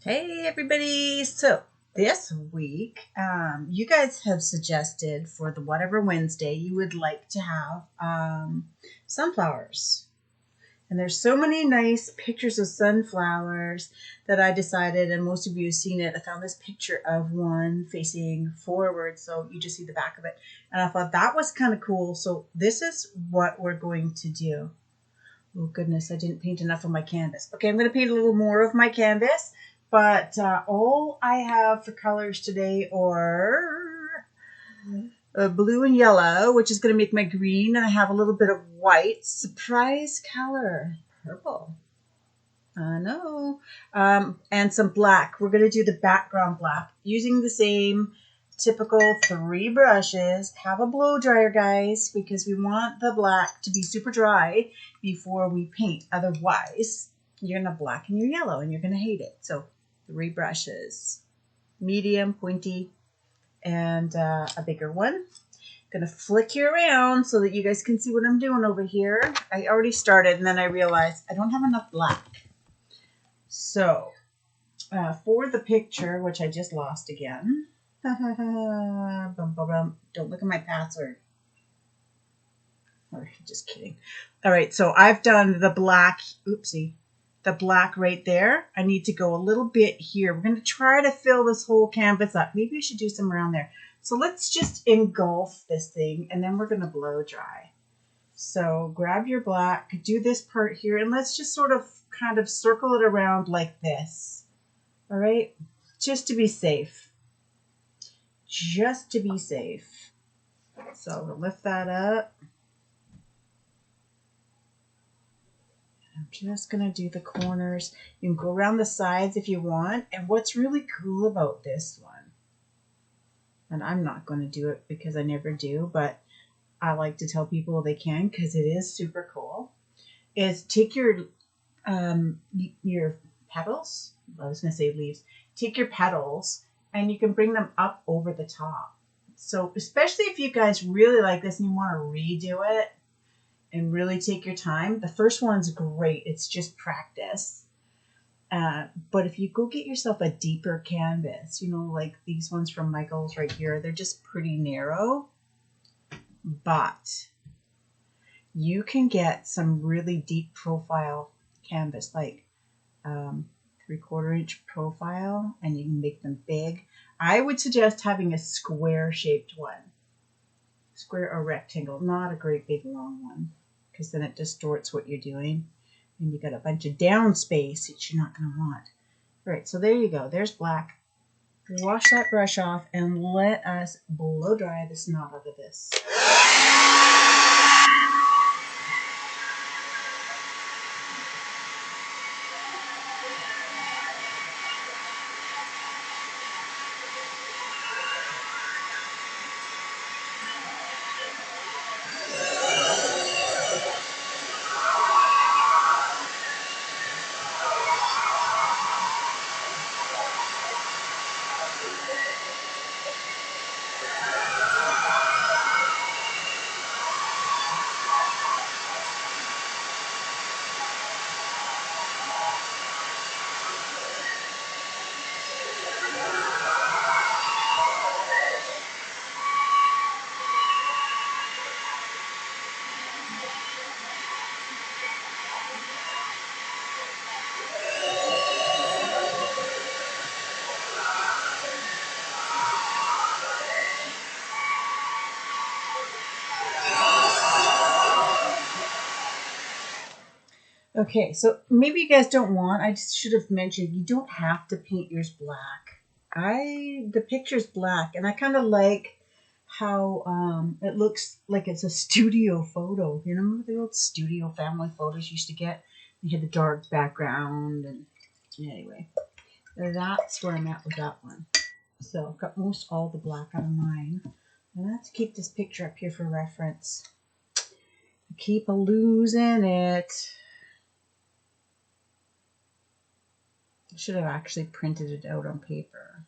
Hey everybody! So this week, you guys have suggested for the Whatever Wednesday you would like to have sunflowers. And there's so many nice pictures of sunflowers that I decided, and most of you have seen it, I found this picture of one facing forward, so you just see the back of it. And I thought that was kind of cool, so this is what we're going to do. Oh goodness, I didn't paint enough of my canvas. Okay, I'm going to paint a little more of my canvas, but all I have for colors today are blue and yellow, which is going to make my green, and I have a little bit of white. Surprise color, purple. I know. And some black. We're going to do the background black using the same typical 3 brushes. Have a blow dryer, guys, because we want the black to be super dry before we paint. Otherwise, you're going to blacken your yellow and you're going to hate it. So 3 brushes, medium, pointy, and a bigger one. Gonna flick you around so that you guys can see what I'm doing over here. I already started and then I realized I don't have enough black. So for the picture, which I just lost again, don't look at my password. Or just kidding. All right, so I've done the black, oopsie, the black right there. I need to go a little bit here. We're going to try to fill this whole canvas up. Maybe I should do some around there. So let's just engulf this thing, and then we're going to blow dry. So grab your black, do this part here, and let's just sort of kind of circle it around like this. All right, just to be safe. Just to be safe. So we'll lift that up. I'm just going to do the corners. You can go around the sides if you want. And what's really cool about this one, and I'm not going to do it because I never do, but I like to tell people they can because it is super cool, is take your petals, I was going to say leaves, take your petals and you can bring them up over the top. So especially if you guys really like this and you want to redo it, and really take your time. The first one's great. It's just practice. But if you go get yourself a deeper canvas, you know, like these ones from Michael's right here, they're just pretty narrow. But you can get some really deep profile canvas, like 3/4 inch profile, and you can make them big. I would suggest having a square shaped one. Square or rectangle, not a great big long one, because then it distorts what you're doing and you got a bunch of down space that you're not going to want. All right, so there you go. There's black. Wash that brush off and let us blow dry the snot out of this. Okay, so maybe you guys don't want, I just should have mentioned, you don't have to paint yours black. The picture's black, and I kind of like how it looks like it's a studio photo. You know, the old studio family photos used to get? You had the dark background, and anyway, that's where I'm at with that one. So I've got most all the black out of mine. And let's keep this picture up here for reference. Keep losing it. I should have actually printed it out on paper.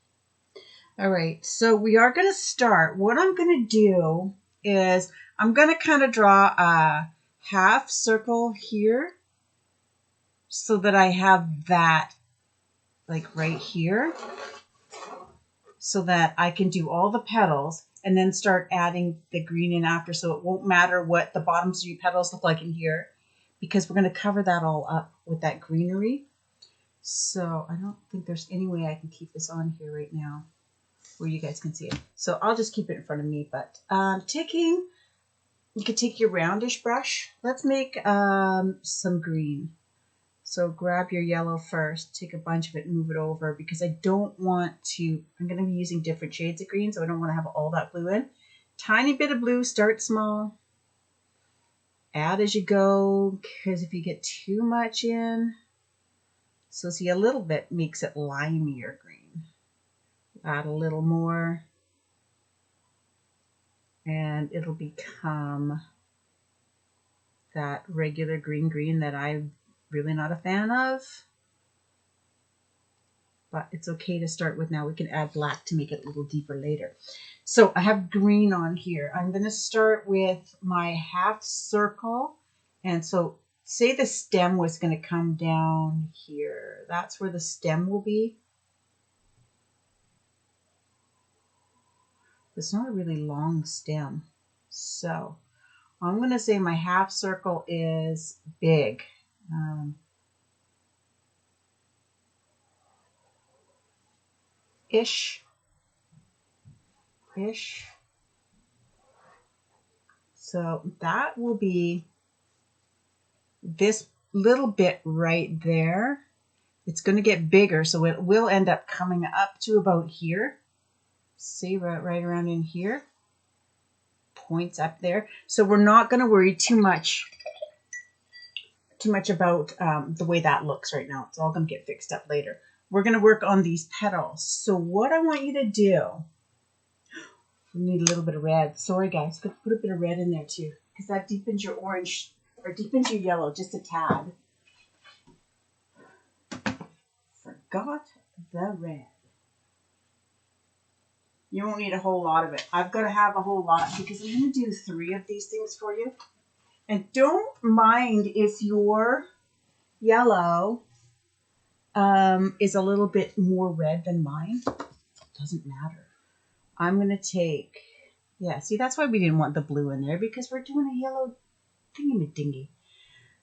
All right, so we are going to start. What I'm going to do is I'm going to kind of draw a half circle here so that I have that like right here, so that I can do all the petals and then start adding the green in after. So it won't matter what the bottoms of your petals look like in here, because we're going to cover that all up with that greenery. So I don't think there's any way I can keep this on here right now where you guys can see it. So I'll just keep it in front of me. But you could take your roundish brush. Let's make some green. So grab your yellow first, take a bunch of it and move it over, because I don't want to, I'm going to be using different shades of green, so I don't want to have all that blue in. Tiny bit of blue, start small. Add as you go, because if you get too much in, so see, a little bit makes it limier green. Add a little more, and it'll become that regular green that I'm really not a fan of. But it's okay to start with now. We can add black to make it a little deeper later. So I have green on here. I'm going to start with my half circle. And so say the stem was going to come down here. That's where the stem will be. It's not a really long stem. So I'm going to say my half circle is big. Ish. So that will be this little bit right there. It's going to get bigger, so it will end up coming up to about here. See, right around in here. Points up there. So we're not going to worry too much about the way that looks right now. It's all going to get fixed up later. We're going to work on these petals. So what I want you to do, we need a little bit of red. Sorry guys, put a bit of red in there too, because that deepens your orange, or deepens your yellow just a tad. Forgot the red. You won't need a whole lot of it. I've got to have a whole lot because I'm going to do 3 of these things for you. And don't mind if your yellow is a little bit more red than mine. Doesn't matter. I'm going to take, yeah, see, that's why we didn't want the blue in there, because we're doing a yellow thingy-dingy.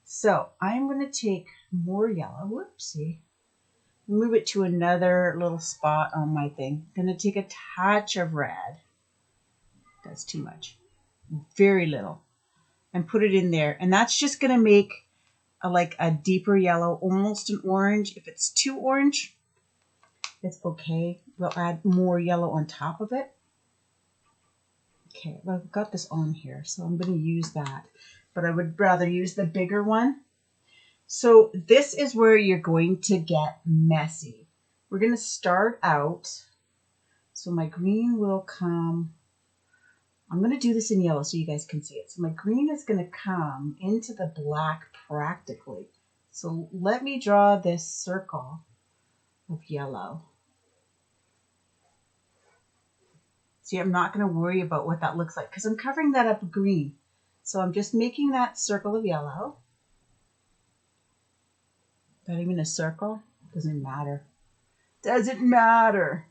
So I'm going to take more yellow. Whoopsie. Move it to another little spot on my thing. I'm going to take a touch of red. That's too much. Very little. And put it in there. And that's just going to make like a deeper yellow, almost an orange. If it's too orange, it's okay. We'll add more yellow on top of it. Okay, well, I've got this on here, so I'm going to use that. But I would rather use the bigger one. So this is where you're going to get messy. We're going to start out. So my green will come. I'm going to do this in yellow so you guys can see it. So my green is going to come into the black practically. So let me draw this circle of yellow. See, I'm not going to worry about what that looks like because I'm covering that up with green. So I'm just making that circle of yellow. Not even a circle. Doesn't matter. Doesn't matter.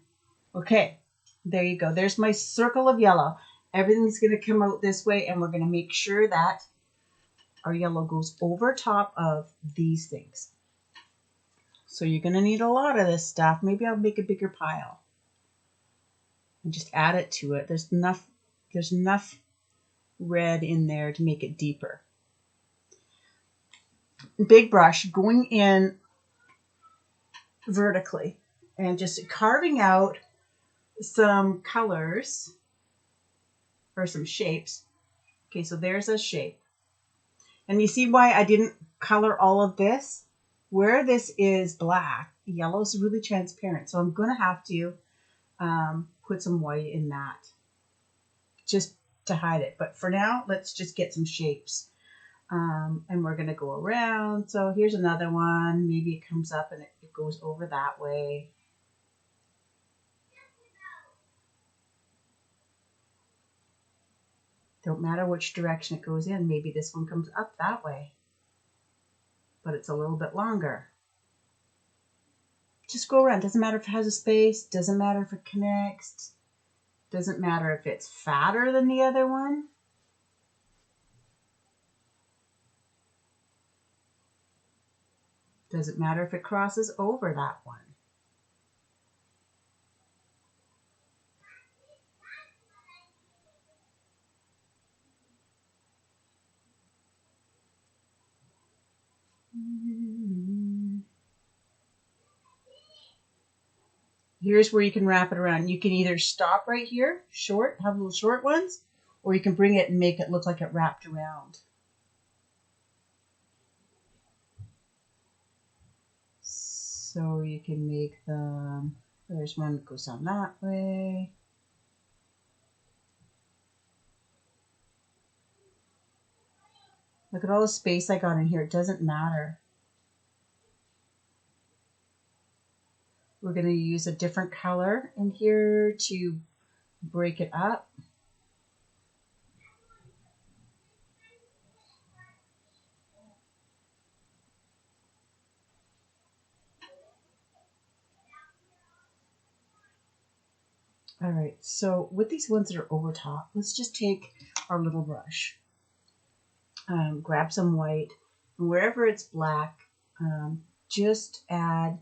Okay, there you go. There's my circle of yellow. Everything's going to come out this way, and we're going to make sure that our yellow goes over top of these things. So you're going to need a lot of this stuff. Maybe I'll make a bigger pile and just add it to it. There's enough red in there to make it deeper. Big brush going in vertically and just carving out some colors or some shapes. Okay, so there's a shape. And you see why I didn't color all of this? Where this is black, yellow is really transparent. So I'm going to have to put some white in that just to hide it. But for now, let's just get some shapes. And we're going to go around. So here's another one. Maybe it comes up and it goes over that way. Don't matter which direction it goes in. Maybe this one comes up that way, but it's a little bit longer. Just go around. Doesn't matter if it has a space. Doesn't matter if it connects. Doesn't matter if it's fatter than the other one. Doesn't matter if it crosses over that one. Here's where you can wrap it around. You can either stop right here, short, have little short ones, or you can bring it and make it look like it wrapped around. So you can make them, there's one that goes down that way. Look at all the space I got in here. It doesn't matter. We're going to use a different color in here to break it up. All right, so with these ones that are over top, let's just take our little brush, grab some white, and wherever it's black, just add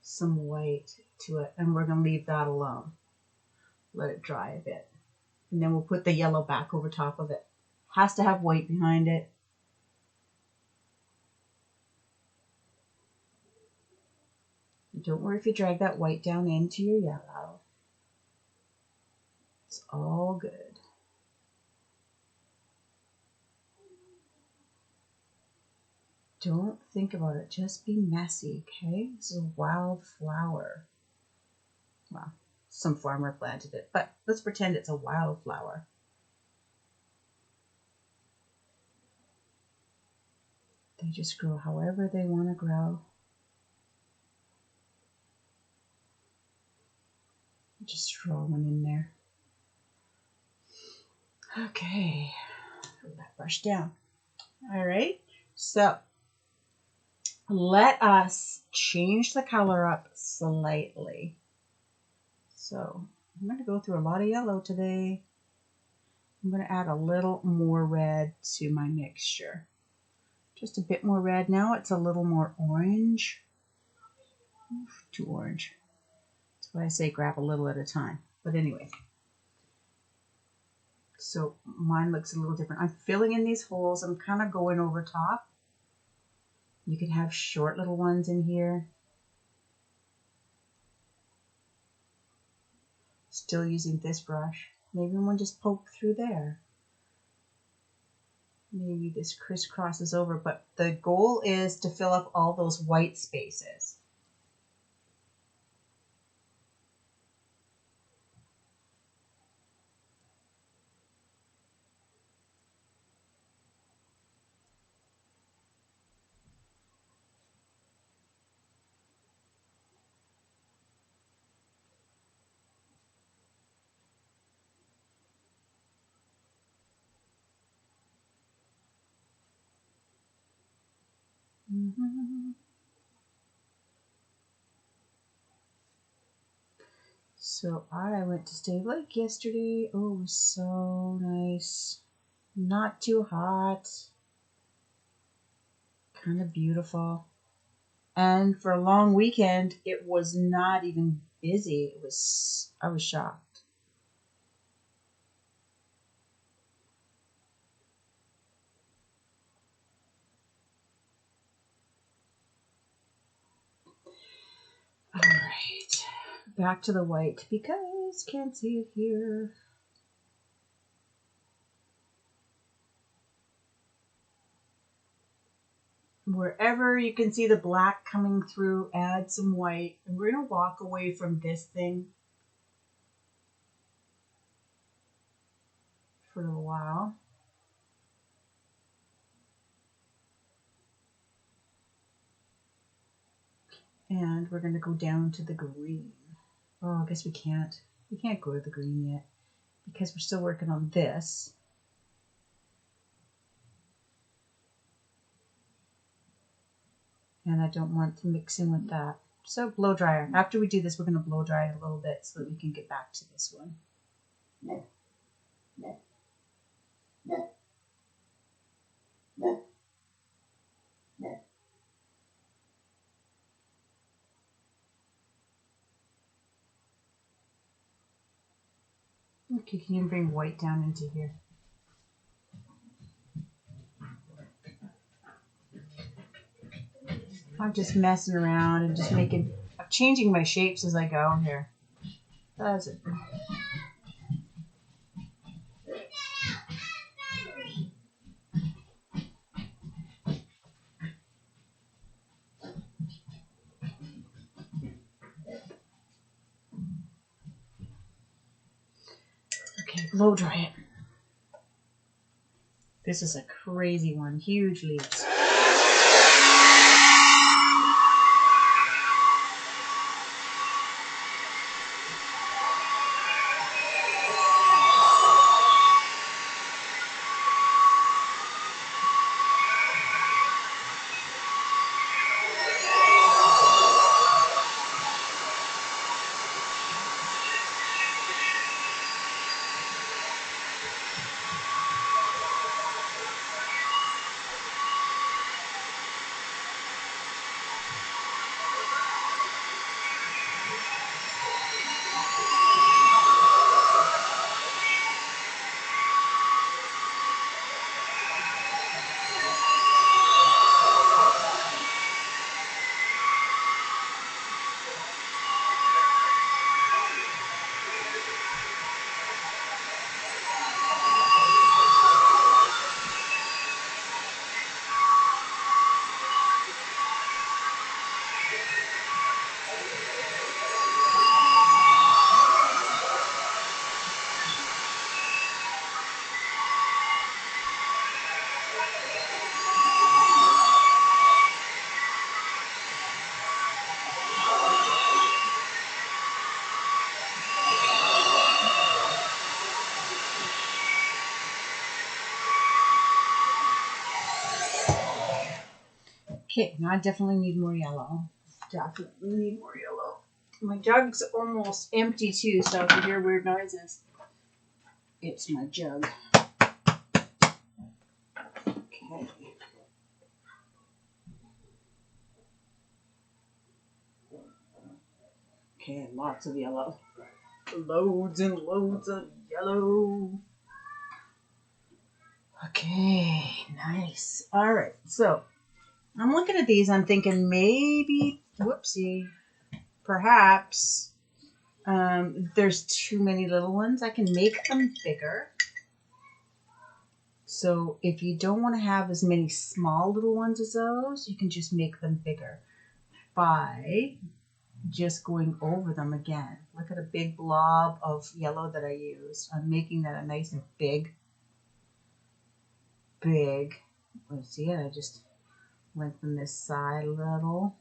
some white to it, and we're going to leave that alone. Let it dry a bit. And then we'll put the yellow back over top of it. Has to have white behind it. Don't worry if you drag that white down into your yellow. It's all good. Don't think about it. Just be messy, okay? This is a wild flower. Well, some farmer planted it, but let's pretend it's a wildflower. They just grow however they want to grow. Just throw one in there. Okay, throw that brush down. All right, so let us change the color up slightly. So I'm going to go through a lot of yellow today. I'm going to add a little more red to my mixture. Just a bit more red. Now it's a little more orange. Too orange. That's why I say grab a little at a time. But anyway. So mine looks a little different. I'm filling in these holes. I'm kind of going over top. You can have short little ones in here. Still using this brush. Maybe one just poke through there. Maybe this crisscrosses over, but the goal is to fill up all those white spaces. So I went to Stave Lake yesterday. Oh, it was so nice. Not too hot. Kind of beautiful. And for a long weekend, it was not even busy. I was shocked. All right, back to the white because can't see it here. Wherever you can see the black coming through, add some white. And we're going to walk away from this thing for a while. And we're going to go down to the green. Oh, I guess we can't. We can't go to the green yet because we're still working on this. And I don't want to mix in with that So blow dryer. After we do this, we're going to blow dry it a little bit so that we can get back to this one. Okay, can you bring white down into here? I'm just messing around and just I'm changing my shapes as I go here. That's it. Okay, blow dry it. This is a crazy one. Huge leaves. Okay, now I definitely need more yellow. Definitely need more yellow. My jug's almost empty too, so if you hear weird noises, it's my jug. Okay. Okay, lots of yellow. Loads and loads of yellow. Okay, nice. All right, so I'm looking at these. I'm thinking maybe, whoopsie, perhaps there's too many little ones. I can make them bigger. So if you don't want to have as many small little ones as those, you can just make them bigger by just going over them again. Look at a big blob of yellow that I used. I'm making that a nice and big. Let's see it. I just lengthen this side a little.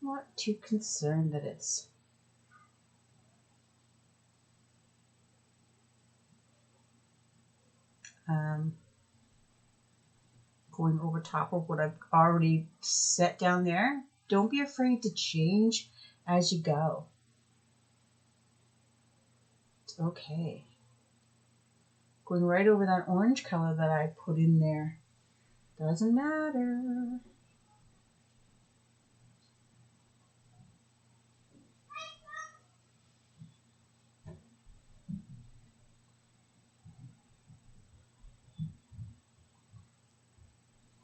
Not too concerned that it's going over top of what I've already set down there. Don't be afraid to change as you go. It's okay. Going right over that orange color that I put in there. Doesn't matter.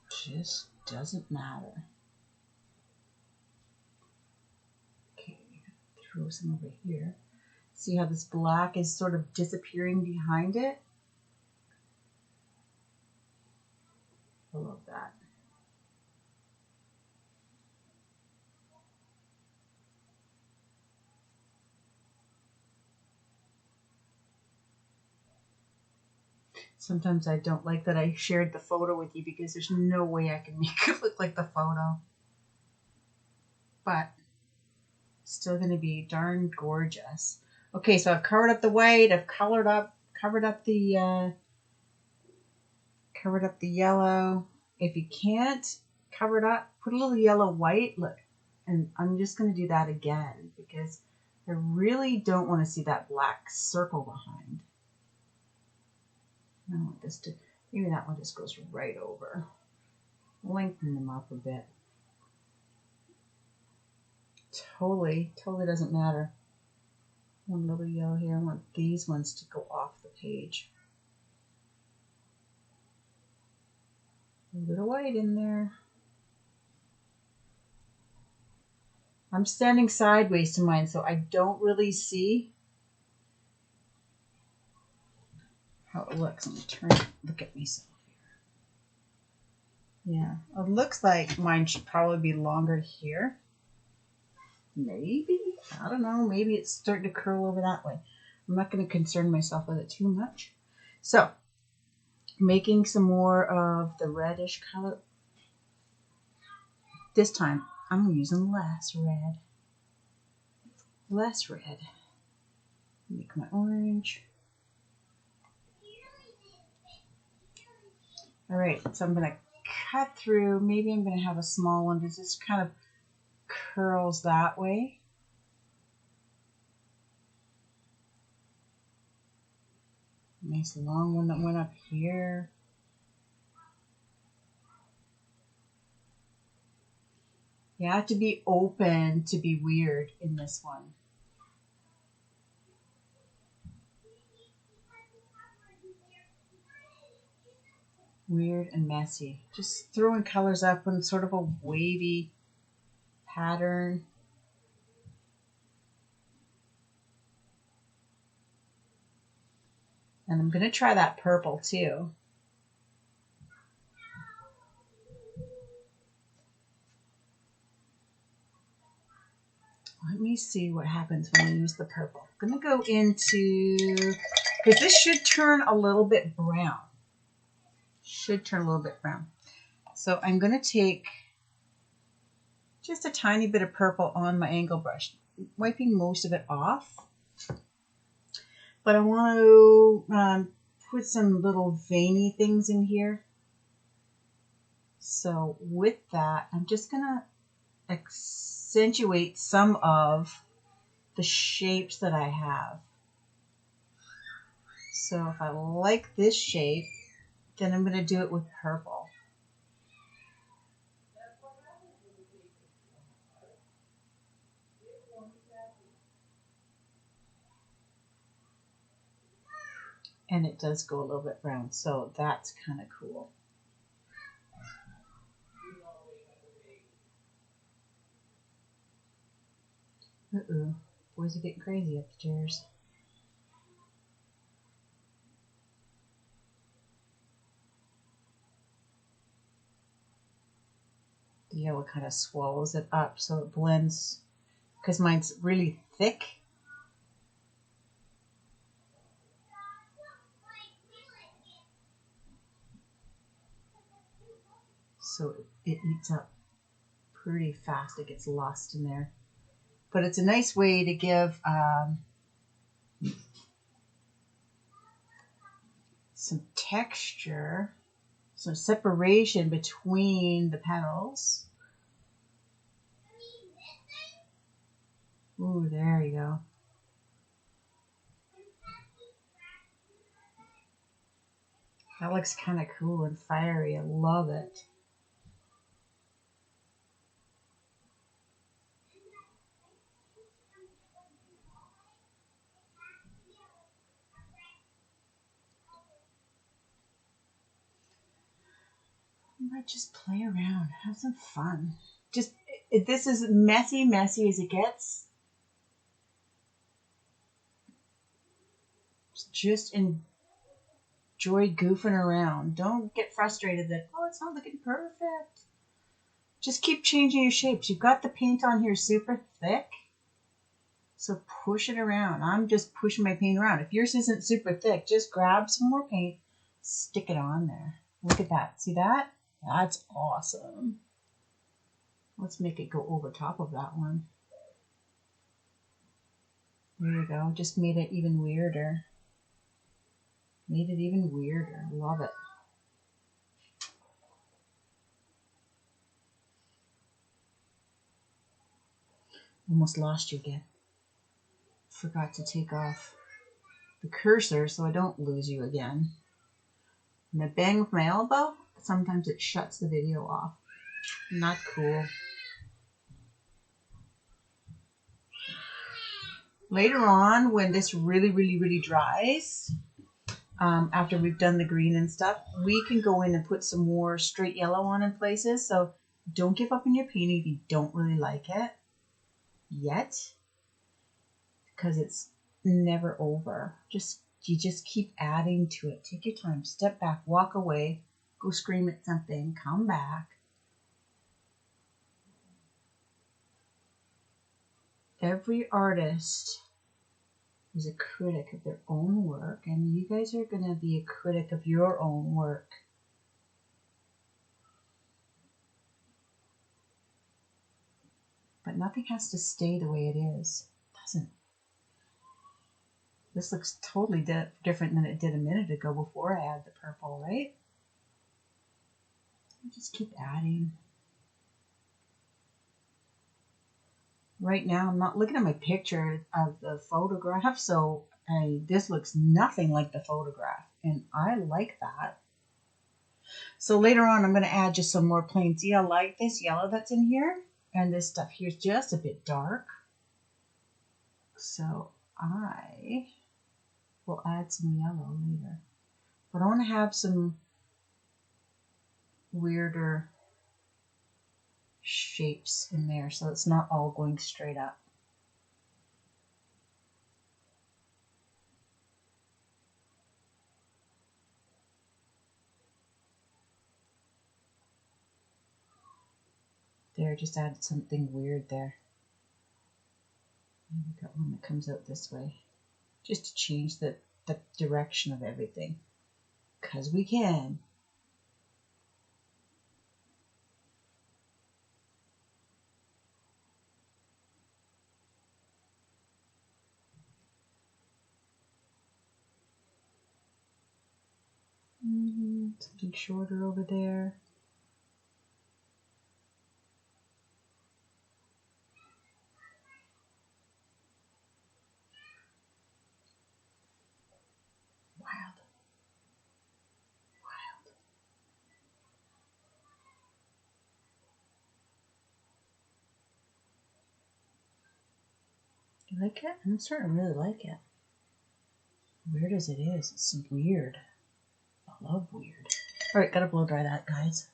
Just doesn't matter. Okay, throw some over here. See how this black is sort of disappearing behind it? I love that. Sometimes I don't like that I shared the photo with you because there's no way I can make it look like the photo. But still going to be darn gorgeous. Okay, so I've covered up the white. I've covered up the yellow. If you can't cover it up, put a little yellow white. Look, And I'm just going to do that again because I really don't want to see that black circle behind. I want this to, maybe that one just goes right over. Lengthen them up a bit. Totally doesn't matter. One little yellow here. I want these ones to go off the page. A little white in there. I'm standing sideways to mine, so I don't really see how it looks. I'm going to turn, look at myself here. Yeah, it looks like mine should probably be longer here. Maybe, I don't know, maybe it's starting to curl over that way. I'm not going to concern myself with it too much. So, making some more of the reddish color. This time, I'm using less red. Less red. Make my orange. All right, so I'm going to cut through. Maybe I'm going to have a small one that just kind of curls that way. Nice long one that went up here. You have to be open to be weird in this one. Weird and messy. Just throwing colors up in sort of a wavy pattern. And I'm going to try that purple too. Let me see what happens when I use the purple. I'm going to go into, because this should turn a little bit brown. Should turn a little bit brown. So I'm going to take just a tiny bit of purple on my angle brush, wiping most of it off. But I want to put some little veiny things in here. So with that, I'm just going to accentuate some of the shapes that I have. So if I like this shape, then I'm going to do it with purple. And it does go a little bit brown, so that's kind of cool. Uh-oh, boys are getting crazy upstairs. The yellow kind of swallows it up so it blends, because mine's really thick. So it eats up pretty fast. It gets lost in there. But it's a nice way to give some texture, some separation between the petals. Ooh, there you go. That looks kind of cool and fiery. I love it. I might just play around, have some fun. Just, this is messy as it gets. Just enjoy goofing around. Don't get frustrated that, oh, it's not looking perfect. Just keep changing your shapes. You've got the paint on here super thick, so push it around. I'm just pushing my paint around. If yours isn't super thick, just grab some more paint, stick it on there. Look at that. See that? That's awesome. Let's make it go over top of that one. There you go. Just made it even weirder. Made it even weirder. Love it. Almost lost you again. Forgot to take off the cursor so I don't lose you again. When I bang with my elbow, sometimes it shuts the video off. Not cool. Later on, when this really dries, after we've done the green and stuff, we can go in and put some more straight yellow on in places. So don't give up on your painting if you don't really like it yet, because it's never over. You just keep adding to it. Take your time, step back, walk away, go scream at something, come back. Every artist is a critic of their own work, and you guys are going to be a critic of your own work. But nothing has to stay the way it is. It doesn't. This looks totally different than it did a minute ago before I add the purple, right? Just keep adding. Right now, I'm not looking at my picture of the photograph, so this looks nothing like the photograph, and I like that. So later on, I'm going to add just some more plain. See, I like this yellow that's in here, and this stuff here is just a bit dark. So I will add some yellow later. But I want to have some weirder shapes in there, so it's not all going straight up. There, just added something weird there. And we got one that comes out this way, just to change the direction of everything, because we can. Something shorter over there. Wild. You like it? I'm starting to really like it. Weird as it is, it's weird. I love weird. Alright, gotta blow dry that, guys.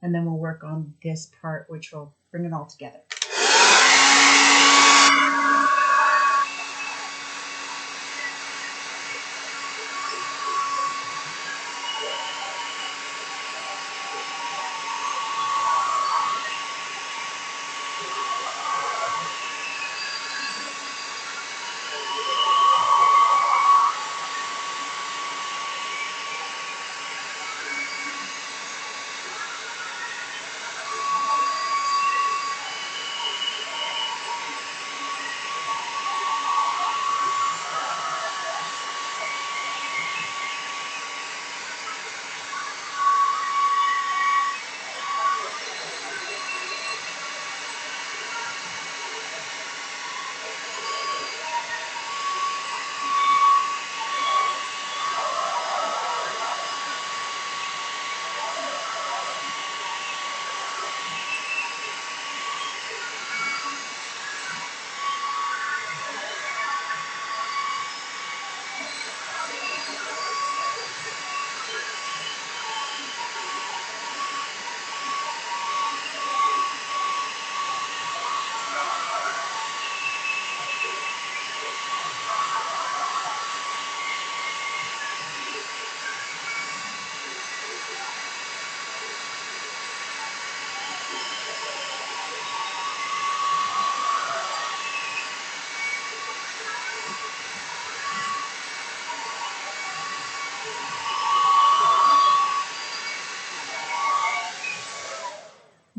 And then we'll work on this part, which will bring it all together.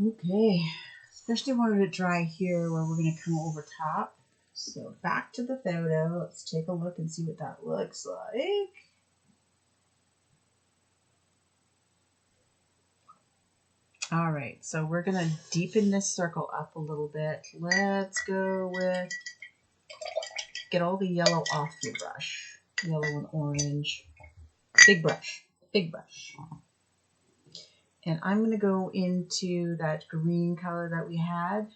Okay, especially wanted it dry here where we're going to come over top. So back to the photo. Let's take a look and see what that looks like. All right, so we're gonna deepen this circle up a little bit. Let's go with, get all the yellow off your brush. Yellow and orange. Big brush, big brush. And I'm gonna go into that green color that we had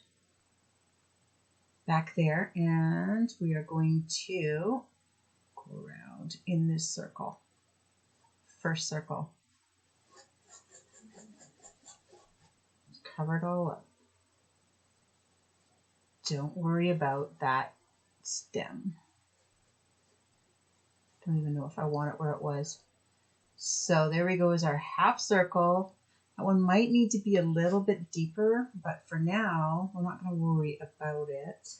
back there, and we are going to go around in this circle. First circle. Cover it all up. Don't worry about that stem. Don't even know if I want it where it was. So there we go, is our half circle. That one might need to be a little bit deeper, but for now, we're not going to worry about it.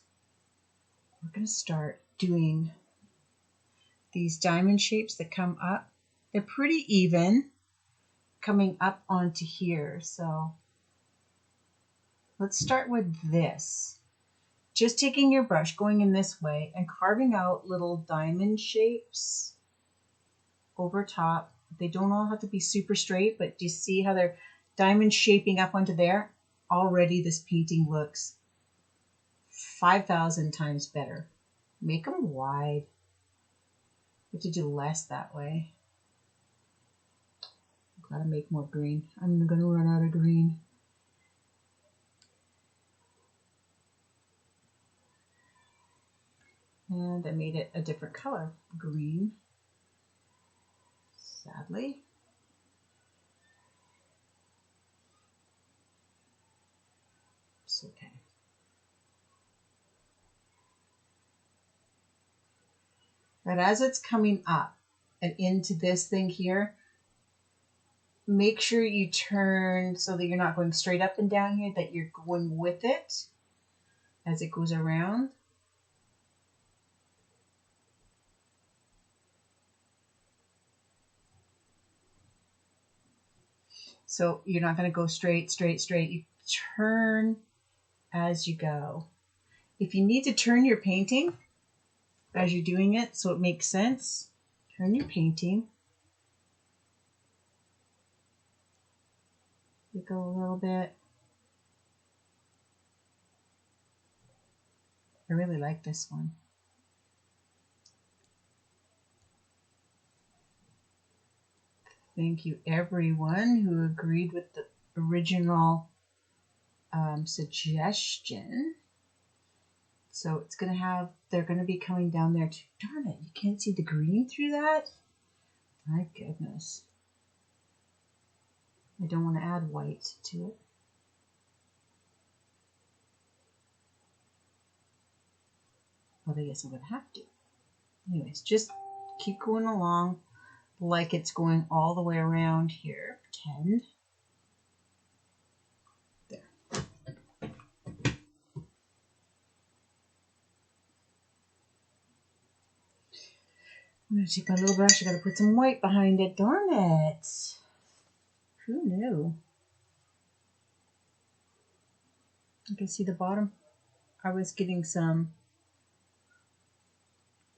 We're going to start doing these diamond shapes that come up. They're pretty even coming up onto here. So let's start with this. Just taking your brush, going in this way and carving out little diamond shapes over top. They don't all have to be super straight, but do you see how they're diamond shaping up onto there? Already this painting looks 5,000 times better. Make them wide. You have to do less that way. Gotta make more green. I'm gonna run out of green. And I made it a different color, green, sadly. It's okay. But as it's coming up and into this thing here, make sure you turn so that you're not going straight up and down here, that you're going with it as it goes around. So you're not going to go straight, straight, straight. You turn as you go. If you need to turn your painting as you're doing it so it makes sense, turn your painting. You go a little bit. I really like this one. Thank you everyone who agreed with the original suggestion. So it's going to have, they're going to be coming down there too. Darn it, you can't see the green through that? My goodness. I don't want to add white to it. But I guess I would have to. Anyways, just keep going along like it's going all the way around here. Pretend. There. I'm going to take my little brush. I got to put some white behind it. Darn it. Who knew? You can see the bottom. I was getting some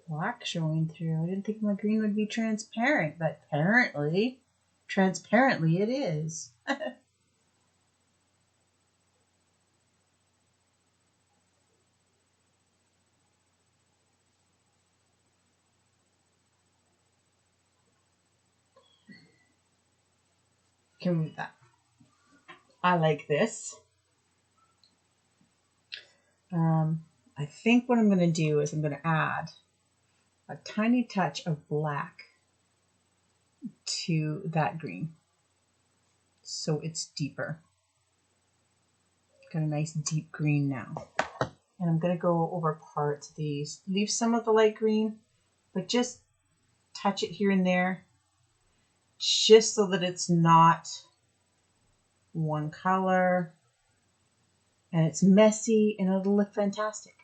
black showing through. I didn't think my green would be transparent, but transparently it is. Can move that. I like this. I think what I'm going to do is I'm going to add a tiny touch of black to that green so it's deeper. Got a nice deep green now. And I'm going to go over parts of these. Leave some of the light green, but just touch it here and there, just so that it's not one color and it's messy and it'll look fantastic.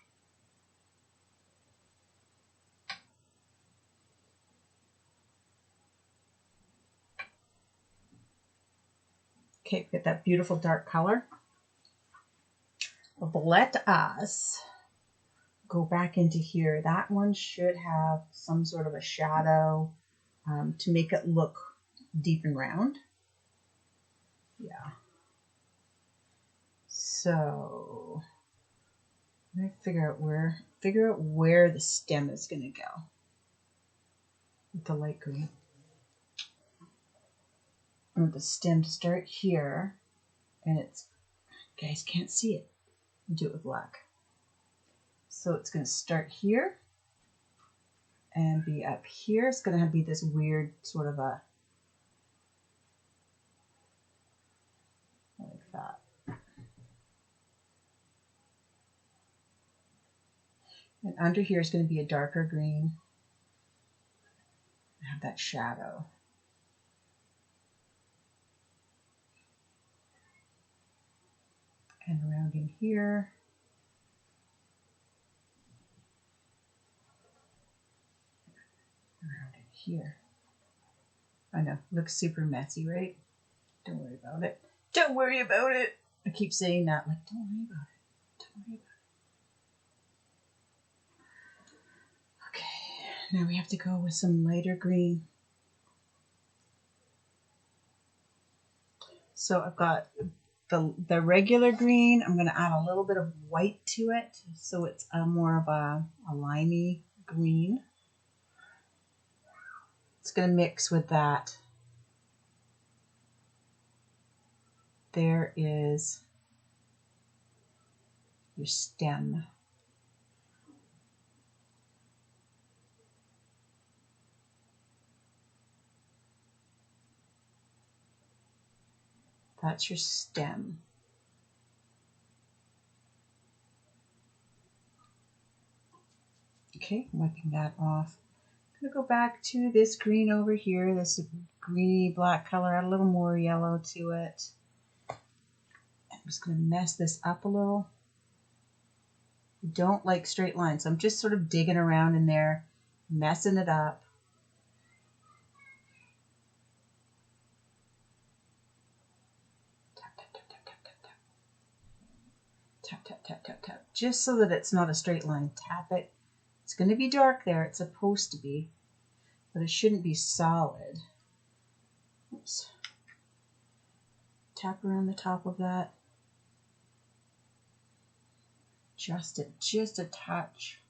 Okay, get that beautiful dark color. But let us go back into here. That one should have some sort of a shadow to make it look deep and round. Yeah. So I'm gonna figure out where the stem is gonna go with the light green. I want the stem to start here, and it's, you guys can't see it. I'll do it with black. So it's gonna start here and be up here. It's gonna be this weird sort of a, like that. And under here is going to be a darker green. Have that shadow. And around in here. Around in here. I know, looks super messy, right? Don't worry about it. Don't worry about it. I keep saying that, like, don't worry about it. Don't worry about it. Okay, now we have to go with some lighter green. So I've got the regular green. I'm going to add a little bit of white to it, so it's more of a limey green. It's going to mix with that. There is your stem. That's your stem. Okay, wiping that off. I'm going to go back to this green over here, this greeny black color, add a little more yellow to it. I'm just going to mess this up a little. I don't like straight lines, so I'm just sort of digging around in there, messing it up. Tap, tap, tap, tap, tap, tap, tap. Tap, tap, tap, tap, tap. Just so that it's not a straight line. Tap it. It's going to be dark there. It's supposed to be, but it shouldn't be solid. Oops. Tap around the top of that. Just a touch.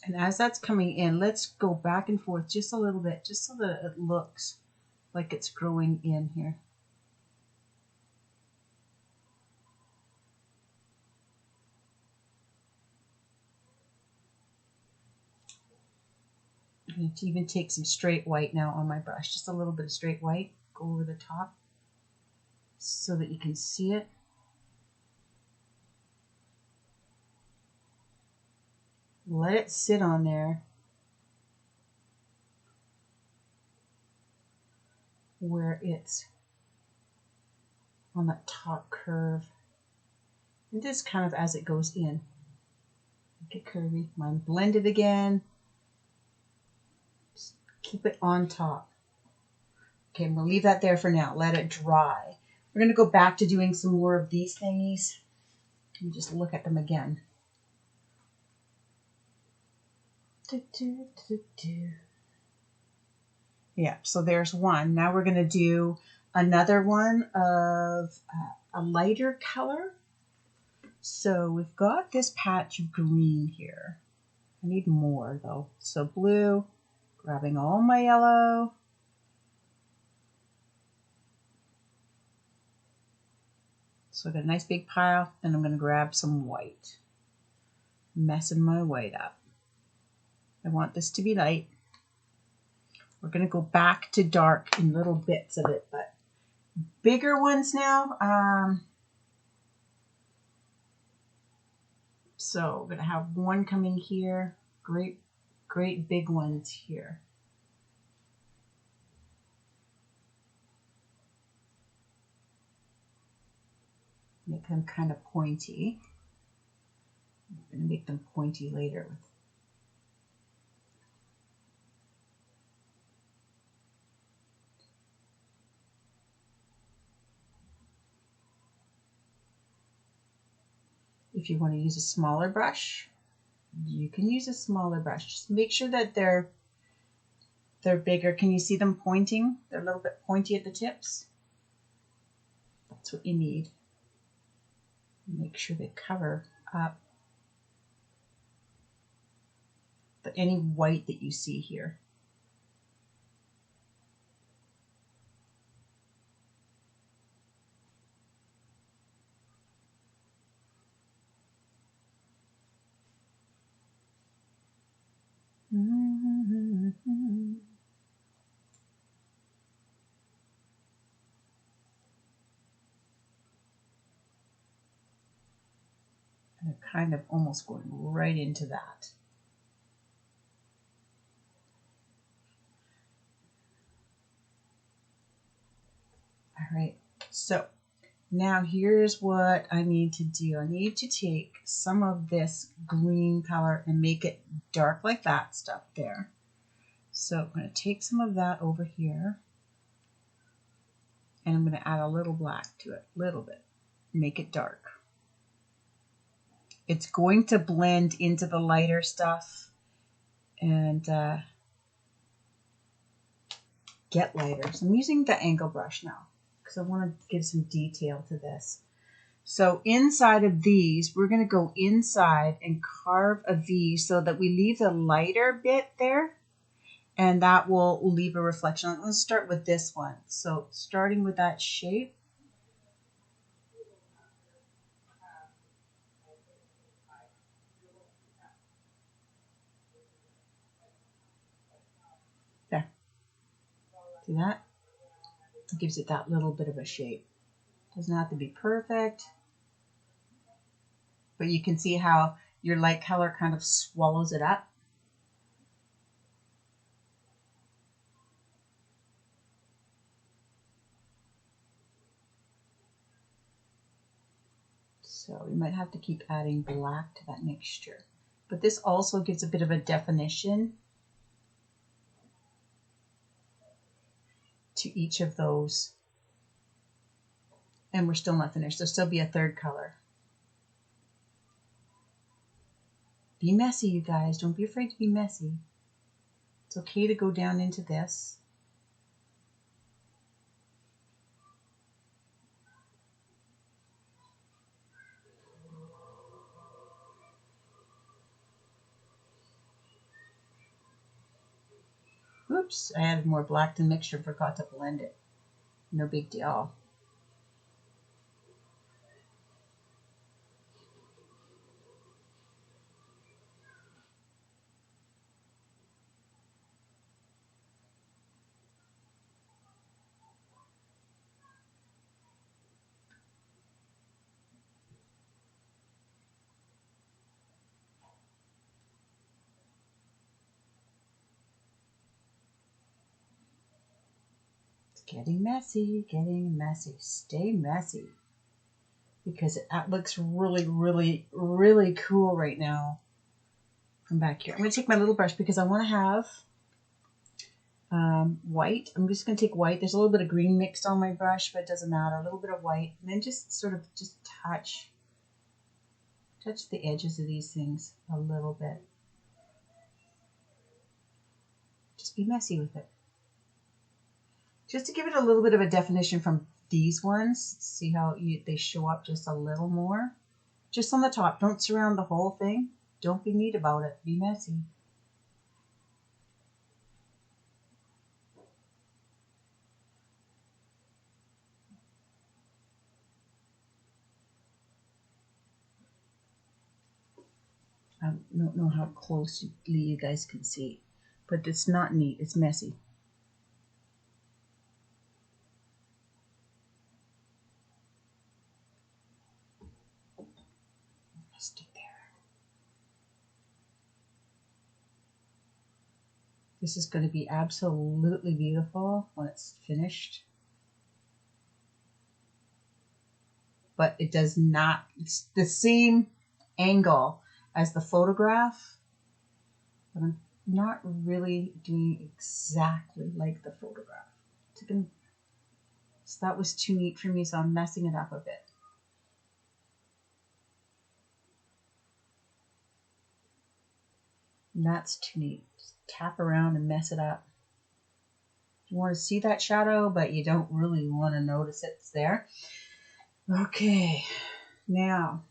And as that's coming in, let's go back and forth just a little bit, just so that it looks like it's growing in here. I'm going to even take some straight white now on my brush, just a little bit of straight white, go over the top so that you can see it. Let it sit on there where it's on that top curve. And just kind of as it goes in. Make it curvy. Mine blend it again. Just keep it on top. Okay, I'm going to leave that there for now. Let it dry. We're going to go back to doing some more of these thingies. Let me just look at them again. Yeah, so there's one. Now we're going to do another one of a lighter color. So we've got this patch of green here. I need more though. So blue, grabbing all my yellow. So I've got a nice big pile, and I'm going to grab some white. Messing my white up. I want this to be light. We're going to go back to dark in little bits of it, but bigger ones now. So we're going to have one coming here. Great big ones here. Make them kind of pointy. I'm going to make them pointy later. If you want to use a smaller brush, you can use a smaller brush. Just make sure that they're They're bigger. Can you see them pointing? They're a little bit pointy at the tips. That's what you need. Make sure they cover up any white that you see here. And they're kind of almost going right into that. All right, so now here's what I need to do. I need to take some of this green color and make it dark like that stuff there. So I'm going to take some of that over here and I'm going to add a little black to it, a little bit, make it dark. It's going to blend into the lighter stuff and get lighter. So I'm using the angle brush now because I want to give some detail to this. So inside of these, we're going to go inside and carve a V so that we leave the lighter bit there and that will leave a reflection. Let's start with this one. So starting with that shape. There. See that? It gives it that little bit of a shape. Doesn't have to be perfect. But you can see how your light color kind of swallows it up. So we might have to keep adding black to that mixture. But this also gives a bit of a definition to each of those. And we're still not finished. There'll still be a third color. Be messy, you guys. Don't be afraid to be messy. It's okay to go down into this. Oops, I added more black to the mixture, forgot to blend it. No big deal. It's getting messy, getting messy. Stay messy. Because it looks really, really, really cool right now from back here. I'm going to take my little brush because I want to have white. I'm just going to take white. There's a little bit of green mixed on my brush, but it doesn't matter. A little bit of white. And then just sort of just touch the edges of these things a little bit. Just be messy with it. Just to give it a little bit of a definition from these ones. See how they show up just a little more. Just on the top. Don't surround the whole thing. Don't be neat about it. Be messy. I don't know how closely you guys can see, but it's not neat. It's messy. Stick there. This is going to be absolutely beautiful when it's finished. But it does not, it's the same angle as the photograph, but I'm not really doing exactly like the photograph. So that was too neat for me, so I'm messing it up a bit. And that's too neat. Just tap around and mess it up. You want to see that shadow, but you don't really want to notice it's there. Okay, now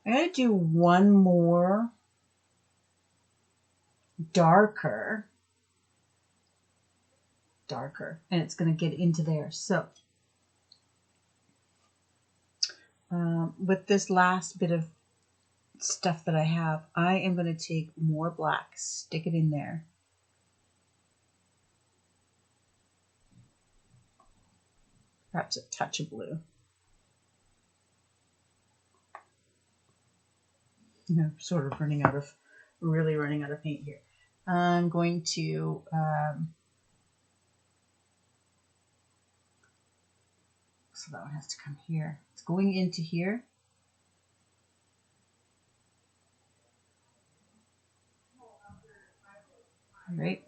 I'm going to do one more darker, and it's going to get into there. So with this last bit of stuff that I have, I am going to take more black, stick it in there. Perhaps a touch of blue. Sort of really running out of paint here. I'm going to so that one has to come here. It's going into here. All right.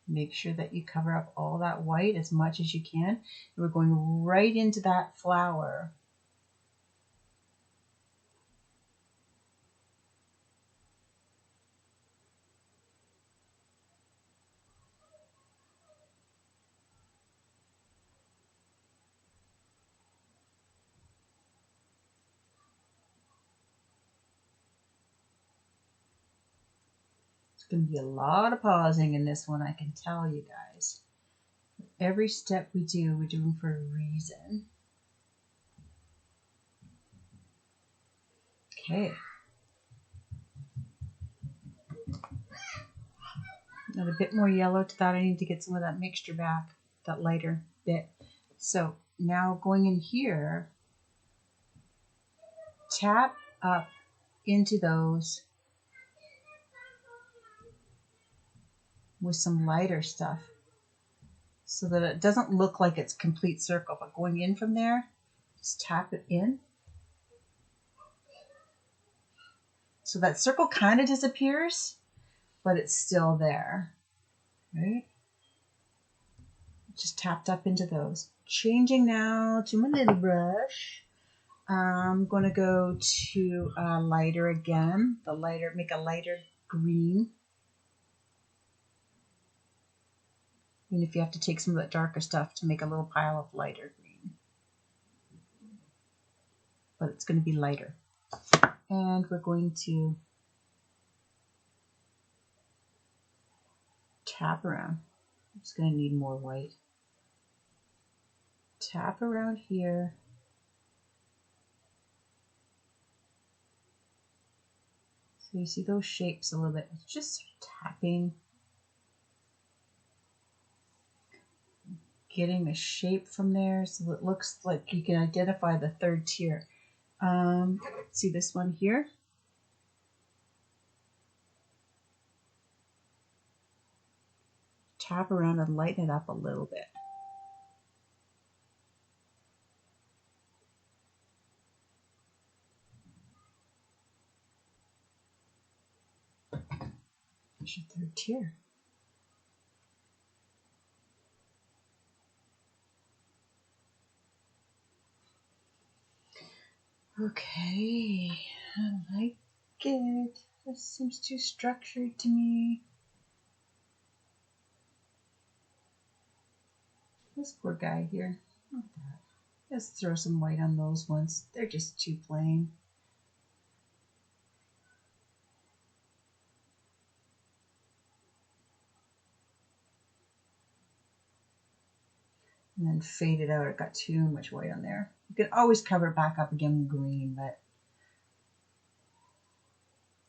Make sure that you cover up all that white as much as you can. And we're going right into that flower. It's going to be a lot of pausing in this one, I can tell you guys. Every step we do, we're doing for a reason. Okay. Add a bit more yellow to that. I need to get some of that mixture back, that lighter bit. So now going in here, tap up into those with some lighter stuff so that it doesn't look like it's complete circle, but going in from there, just tap it in. So that circle kind of disappears, but it's still there, right? Just tapped up into those. Changing now to my little brush. I'm going to go to lighter again. Make a lighter green. And if you have to take some of that darker stuff to make a little pile of lighter green. But it's going to be lighter. And we're going to tap around. I'm just going to need more white. Tap around here. So you see those shapes a little bit. It's just tapping. Getting the shape from there so it looks like you can identify the third tier. See this one here? Tap around and lighten it up a little bit. There's your third tier. Okay, I like it. This seems too structured to me. This poor guy here. Let's throw some white on those ones. They're just too plain. And then fade it out. It got too much white on there. You can always cover it back up again with green, but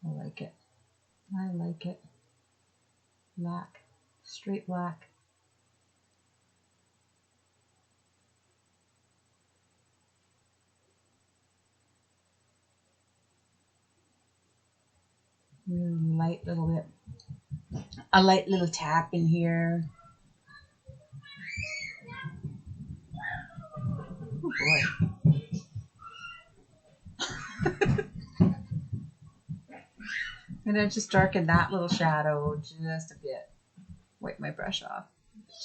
I like it. I like it. Black. Straight black. Really light little bit. A light little tap in here. Oh boy. And then just darken that little shadow just a bit. Wipe my brush off.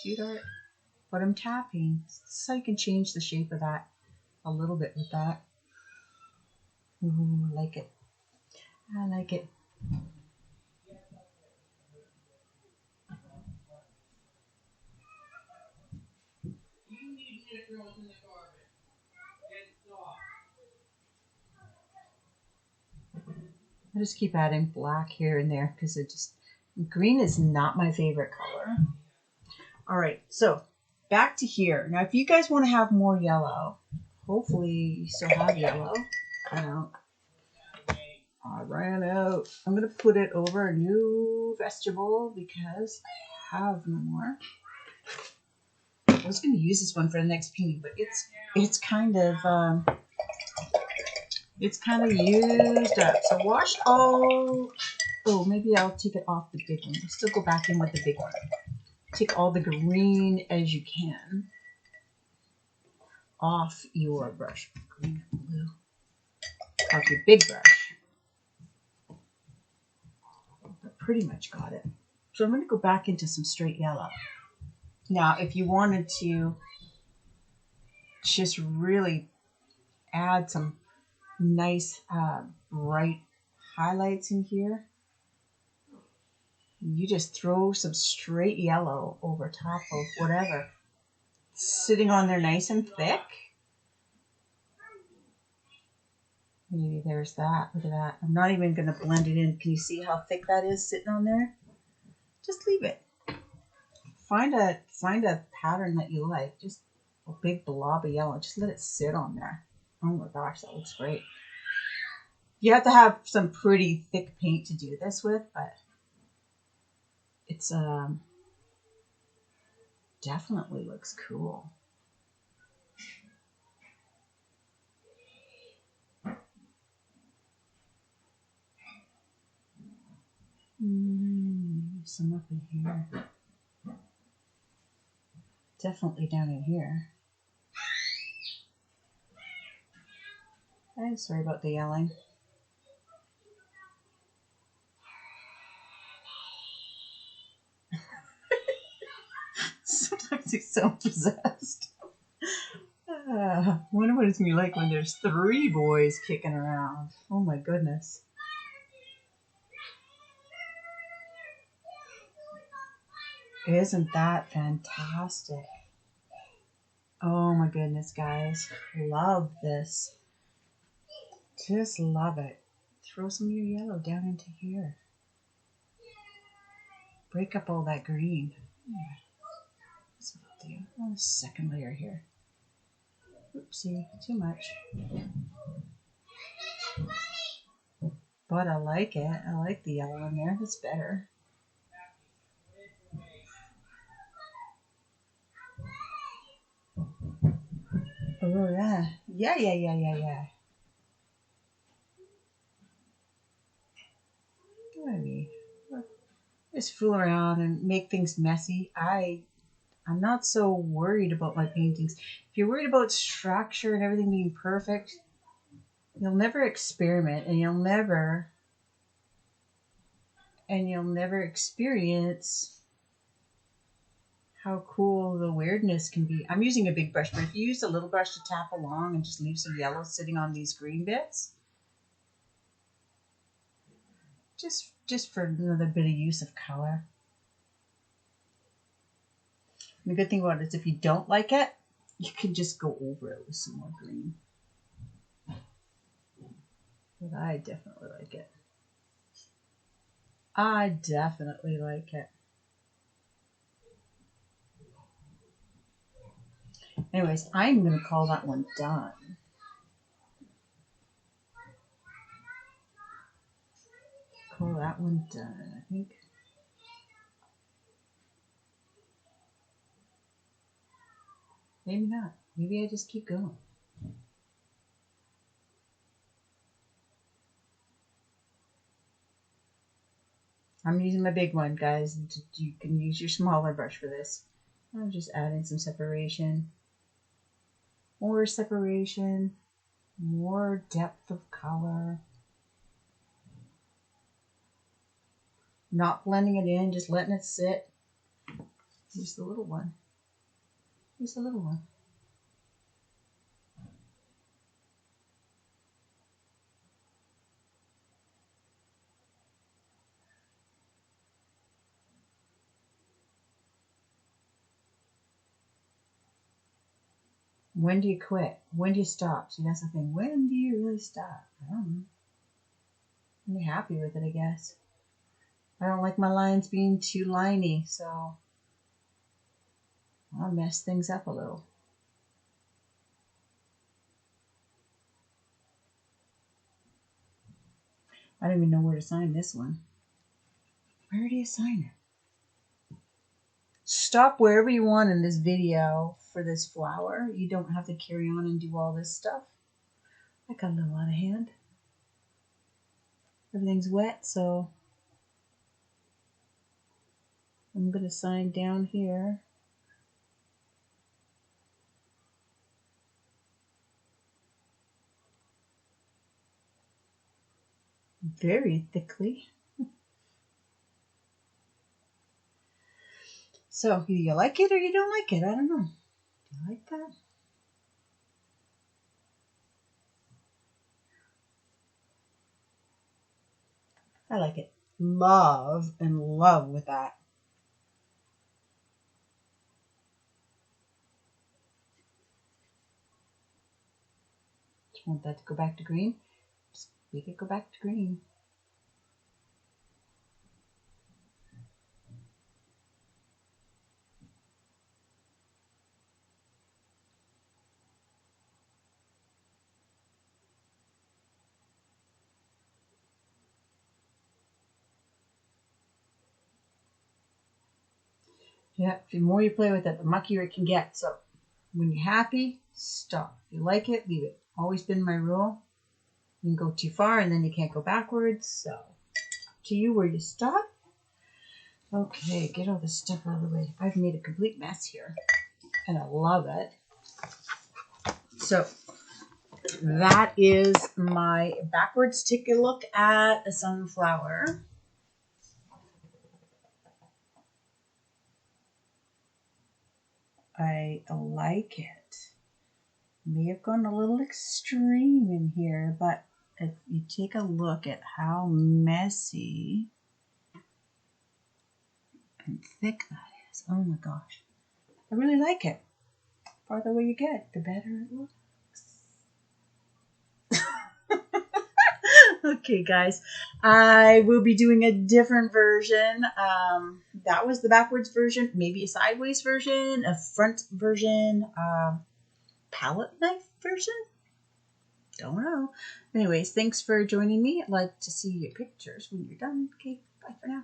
Too dark. But I'm tapping so I can change the shape of that a little bit with that. Ooh, I like it. I like it. I just keep adding black here and there because green is not my favorite color. All right, so back to here. Now, if you guys want to have more yellow, hopefully you still have yellow. I ran out. I'm going to put it over a new vegetable because I have no more. I was going to use this one for the next painting, but it's kind of used up. So wash all. Oh, maybe I'll take it off the big one. I'll still go back in with the big one. Take all the green as you can off your brush. Green and blue. Off your big brush. I pretty much got it. So I'm going to go back into some straight yellow. Now, if you wanted to just really add some nice bright highlights in here, you just throw some straight yellow over top of whatever sitting on there nice and thick. Maybe there's that. Look at that. I'm not even going to blend it in. Can you see how thick that is sitting on there? Just leave it. Find a pattern that you like. Just a big blob of yellow. Just let it sit on there. Oh my gosh, that looks great. You have to have some pretty thick paint to do this with, but it's definitely looks cool. Some up in here. Definitely down in here. I'm sorry about the yelling. Sometimes he's so possessed. I wonder what it's going to be like when there's 3 boys kicking around. Oh my goodness. Isn't that fantastic? Oh my goodness, guys. Love this. Just love it. Throw some of your yellow down into here. Break up all that green. That's what I'll do. Oh, second layer here. Oopsie, too much. But I like it. I like the yellow in there. That's better. Oh, yeah. Yeah. I mean, just fool around and make things messy. I'm not so worried about my paintings. If you're worried about structure and everything being perfect, you'll never experiment and you'll never experience how cool the weirdness can be. I'm using a big brush, but if you use a little brush to tap along and just leave some yellow sitting on these green bits, just for another bit of use of color. And the good thing about it is if you don't like it, you can just go over it with some more green. But I definitely like it. I definitely like it. Anyways, I'm going to call that one done. Call that one done, I think. Maybe not. Maybe I just keep going. I'm using my big one, guys. You can use your smaller brush for this. I'm just adding some separation. More separation. More depth of color. Not blending it in, just letting it sit. Use the little one. Use the little one. When do you quit? When do you stop? See, that's the thing. When do you really stop? I don't know. I'm happy with it, I guess. I don't like my lines being too liney, so I'll mess things up a little. I don't even know where to sign this one. Where do you sign it? Stop wherever you want in this video for this flower. You don't have to carry on and do all this stuff. I got a little out of hand. Everything's wet, so I'm going to sign down here. Very thickly. So either you like it or you don't like it. I don't know. Do you like that? I like it. Love and love with that. Just want that to go back to green. Just make it go back to green. Yeah, the more you play with it, the muckier it can get. So when you're happy, stop. If you like it, leave it. Always been my rule. You can go too far and then you can't go backwards. So up to you where you stop. Okay, get all this stuff out of the way. I've made a complete mess here and I love it. So that is my backwards take a look at a sunflower. I like it. May have gone a little extreme in here, but if you take a look at how messy and thick that is, oh my gosh, I really like it. The farther away you get, the better it looks. Okay, guys, I will be doing a different version. That was the backwards version, maybe a sideways version, a front version, palette knife version. Don't know. Anyways, thanks for joining me. I'd like to see your pictures when you're done. Okay, bye for now.